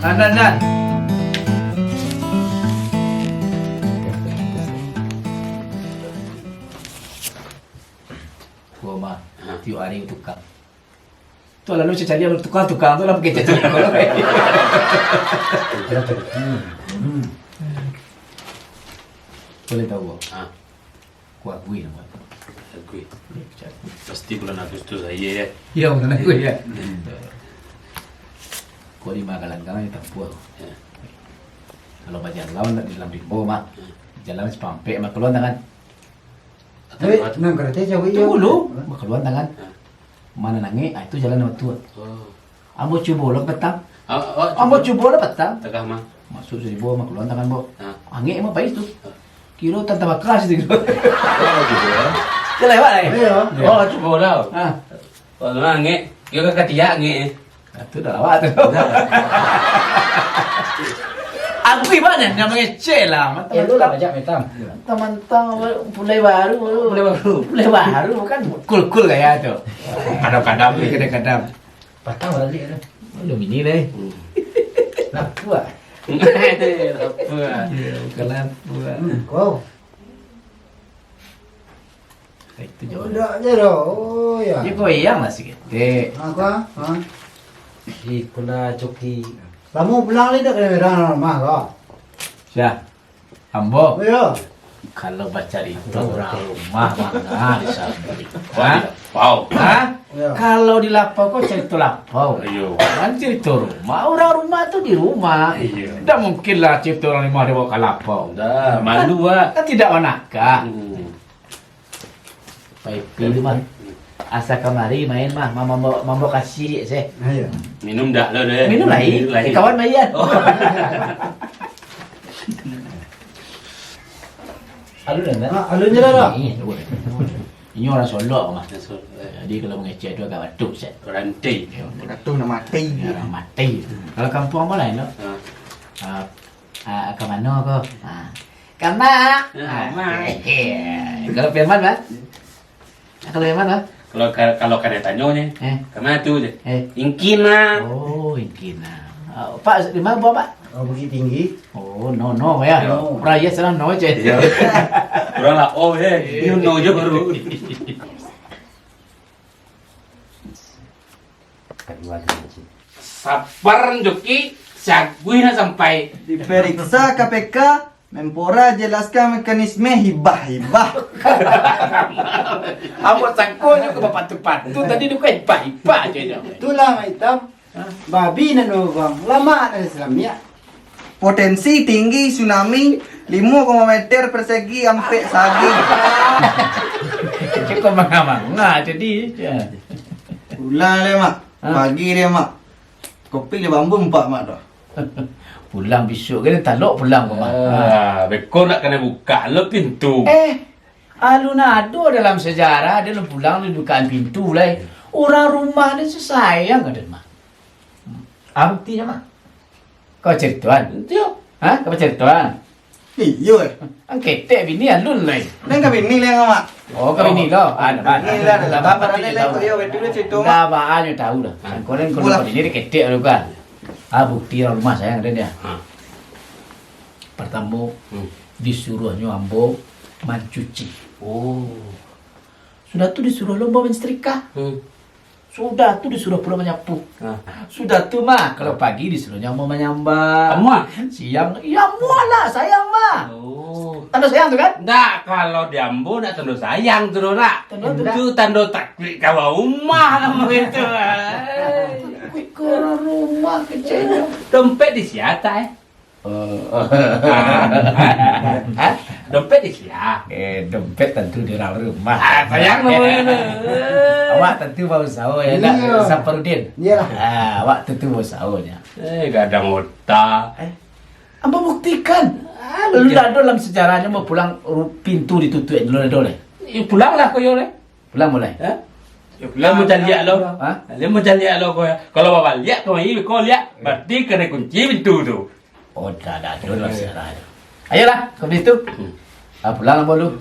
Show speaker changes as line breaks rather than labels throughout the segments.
Nan. Gua mah tiup hari tukang. Tu lalu cari yang tukang tu lah pergi cari. Boleh tahu gua? Gua akui nama.
Akui. Pasti bulan Agustus saya ya.
Ya, bukan aku ya. Gua di Magalang itu puas. Kalau baca lawan di dalam rimbo mah jalan sepampe mah keluar tangan.
Nang kereta jauh
Itu dulu mah keluar tangan. Mana nangi? Itu jalan nama tua. Ambo cubo lo petang. Ambo cubo lo petang.
Tegah mah.
Masuk dari bawah mah keluar tangan bo.
Ah.
Angin mah baik tu. Kira tanta bakas tu.
Oh gitu ya.
Dia lewat lagi.
Oh coba dah.
Ah,
Oh nge. Yo ka katiya nge.
itu dah lewat tu. Aku ibadah namanya C lah.
Ya lu lah baca metam.
Teman-teman mulai baru kan cool kayak tu.
Kadang-kadang
Kadang-kadang.
Patang berarti ada.
Belum ini deh.
Nah, tua.
Itu apa?
Kelam.
Wow.
Itu jauh.
Udah aja dah. Oh ya.
Dia goyang lah sikit.
Apa? Ha? Si pula coki. Kamu pulang ni dah kena merah rumah kau.
Syah. Ambo.
Oh ya.
Kalau baca itu orang rumah mana di sana.
Wow.
Hah?
Ya.
Kalau di lapau kau cerita lapau.
Ayo.
Kan cerita rumah. Orang rumah tu di rumah.
Iya.
Tak mungkin lah cerita orang rumah dia bawa ke lapau.
Dah malu ah.
Kan tidak manakah. Baik, pilih mah. Asa kemari main mah, mambo kasih saya.
Ayo.
Minum dah lo deh.
Minum lain. Kawan mayan. Alun dah.
Alun je dah.
Ini orang Solok mah. Jadi kalau mengecek tu agak batuk set.
Rantai.
Kata nak mati.
Orang mati. Kalau kampung apa lain tu? Ke mana kau? Kamak. Kalau Firman mah? Kalau Firman mah?
Kalau kada tanya kemana tu je? Ingkina.
Oh, Ingkina. Pak, di mana buat Pak?
Oh, Bukit Tinggi.
Oh, no ya.
No.
Raya sana no je.
Kurang lah you know je baru. Sabar Joki, sagui na sampai.
Diperiksa KPK, Menpora jelaskan mekanisme hibah-hibah.
Ambo sangkonya ke bapak tepat. Tu tadi tu kan hibah je.
Itulah hitam. Babi na bang. Lama na Islamnya.
Potensi tinggi tsunami 5,0 meter persegi sampai sagi.
Cukup mangga jadi.
Pulang le mak. Pagi dia mak. Kopi le bambu 4 mak dah.
Pulang besok kan talok pulang ke mana?
Beko nak kena buka lo pintu.
Alunado dalam sejarah dia pulang dia bukaan pintu lah. Orang rumah dia sayang ada mah. Buktinya mah. Kau cerituan?
Tiap.
Kau cerituan?
Iyo eh.
Angketek bini alun lah.
Neng kami ni le mak.
Oh, kau ini lo. Ada
Ni lah dalam apa ni le ko yo betul cerita mak.
Dah bahannya tahu dah. Korang ini dia ketek lu kan. Bukti orang rumah sayang ada dia. Pertama disuruhnya ambo mencuci.
Oh.
Sudah tu disuruh lomba mensetrika. Sudah tu disuruh pula menyapu. Sudah tu mah kalau pagi disuruhnya mau menyambak.
Kamu ah?
Siang ya muah lah sayang mah.
Oh.
Tanda sayang tu kan?
Nggak, kalau diambo nak tanda sayang tu nak. Itu tanda taklik kawa rumah nama itu.
Ke rumah kecil.
Dompet di siapa Dompet di siapa?
Dompet tentu di dalam rumah.
Sayang nama.
Awak tentu baru sahur ya nak
Iya.
Saparudin.
Iyalah.
Awak tentu baru sahurnya.
Gak ada otak.
Apa buktikan? Lu dah dalam sejarahnya mau pulang pintu ditutup dulu dole.
Pulanglah kau le.
Pulang mulai.
Pulang mau cari lo.
Ha?
Dia mau cari lo kau. Kalau bawa lihat kau ini kau lihat, berarti kena kunci pintu tu.
Oh, dah dalam sejarahnya. Ayolah, kau itu. Pulang apa lu?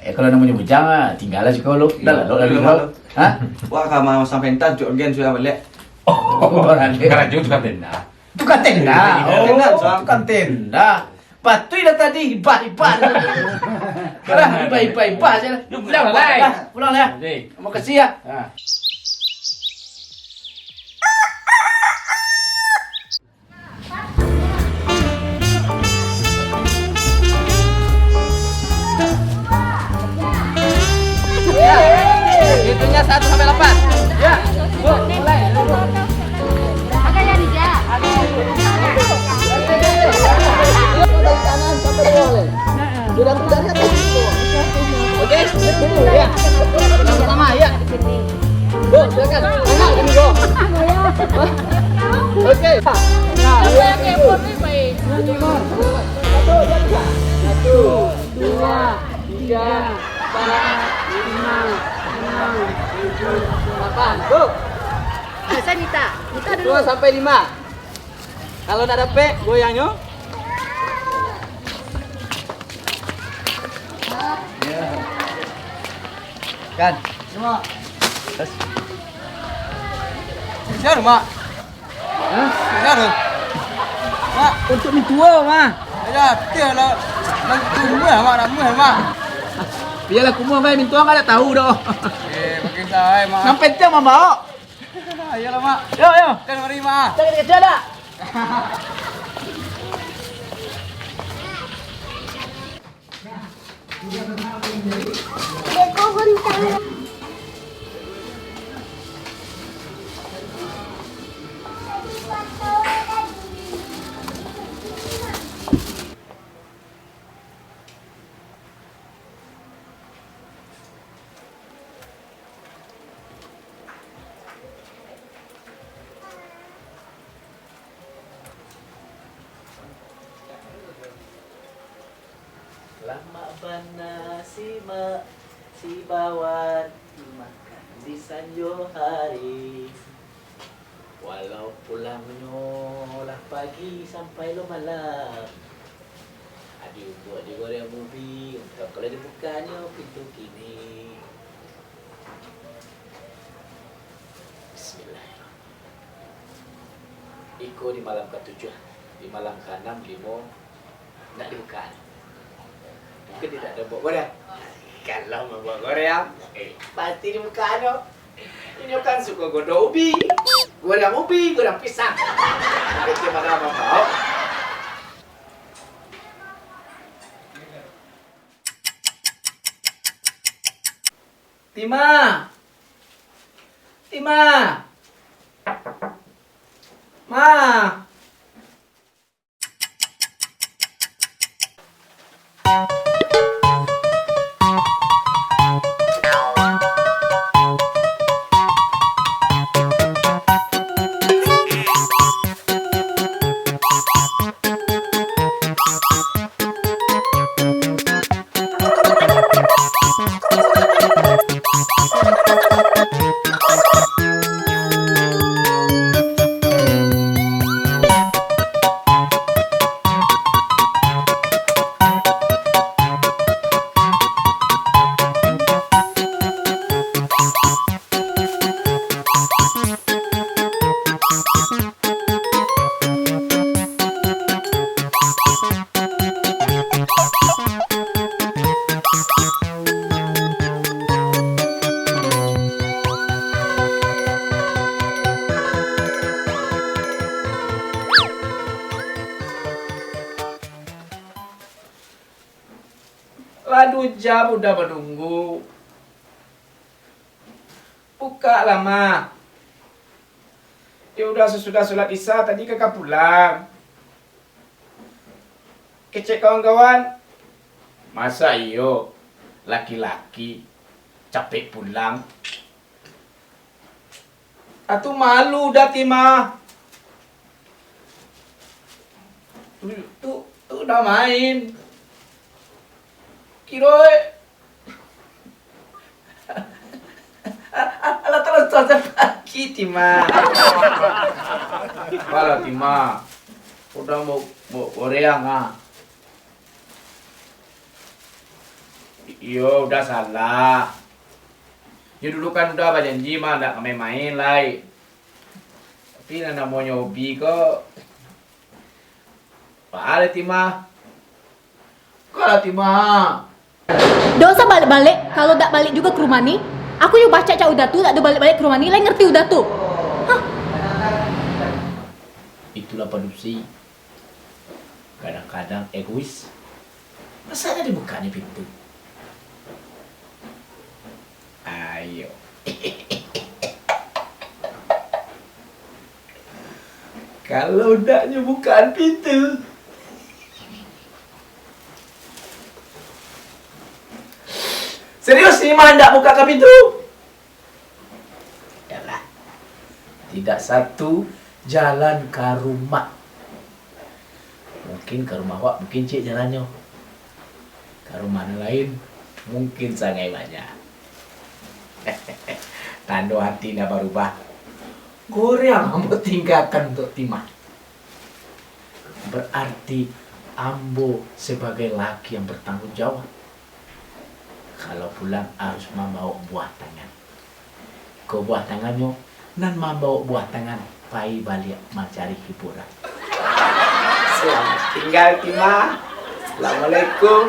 Kalau namanya bujang, tinggallah juga lu. Dah lah, lu.
Wah kama sampai entar jok gen sudah balik.
Oh,
Kerajaan juga benar.
Tukang tenda.
Tenda,
Oh,
Bang.
tukang tenda. Patui dah tadi hibah-hibah. Karena hibah-hibah saja.
Yuk, pulang lah.
Pulang lah.
Jadi,
Terima kasih ya.
hitungnya 1 sampai 8. Ya, Bu, mulai.
Ada yang dia.
Oke, ya. Sama-sama ya. Bu, silakan. Enak ini, Bu. Oke. Nah,
Saya kepo nih, baik.
1, 2, 3, 4, 5, 6, 7, 8. Bu,
Saya Nita. Nita dulu.
2 sampai 5. Kalau nak dapat, goyang yuk.
Kan.
Semua.
Siapa, Mak? Hah? Siapa? Mak, untuk ditua, Mak. Ya, dia lah. Nak kumur, Mak, nak kumur, Mak. Biarlah kumur, Mak. Mintuang kan tak tahu dah. Makin saya, Mak. Sampai jam, Mak, bawa. Ayolah, Mak. Yo, yo. Kan mari, Mak.
Jangan kejar dah.
Lama bana si bawan makan di sanjo hari. Walau pulangnya lah pagi sampai lo malam. Adik buat di goreng ubi, kalau dibukanya pintu kini. Bismillahirrahmanirrahim. Iko di malam ke-7, di malam ke-6, 5 nak dibuka. Mungkin tidak ada buat goreng. Kalau mau buat goreng, pasti di muka ano. Ini kan suka godok ubi, goreng pisang. Kita mana mau?
Tima. Tima. Ma. Waduh, jam udah menunggu. Buka lama. Ya udah sesudah sholat isya tadi kakak pulang. Kecek kawan-kawan. Masa iyo laki-laki capek pulang. Atuh malu dah Tima. Tuh udah main. Kiroy. Alah terus pagi Tima. Kalau Tima udah mau goreang ah. Iyo udah salah. Ya dulu kan udah berjanji mah nggak main-main lah. Tapi nana mau nyobi kok
Balik Tima. Kalau Tima.
Don't usah balik-balik. Kalau tak balik juga ke rumah ni, aku yuk baca cak udah tu, tak ada balik-balik ke rumah ni, lain ngerti udah tu. Hah?
Itulah padupsi. Kadang-kadang egois. Masanya dibukanya pintu. Ayo. Kalau ndaknya bukaan pintu. Serius nih mah ndak buka pintu? Yalah. Tidak satu jalan ke rumah. Mungkin ke rumah Wak, mungkin cik jalannya. Ke rumah lain, mungkin sangai banyak. Tanda hati dah berubah. Goreang ambo tinggalkan untuk Timah. Berarti ambo sebagai laki yang bertanggung jawab. Kalau pulang harus membawa buah tangan. Ke buah tangannya, nan membawa buah tangan, pai balik mencari hiburan. Selamat tinggal Timah. Assalamualaikum.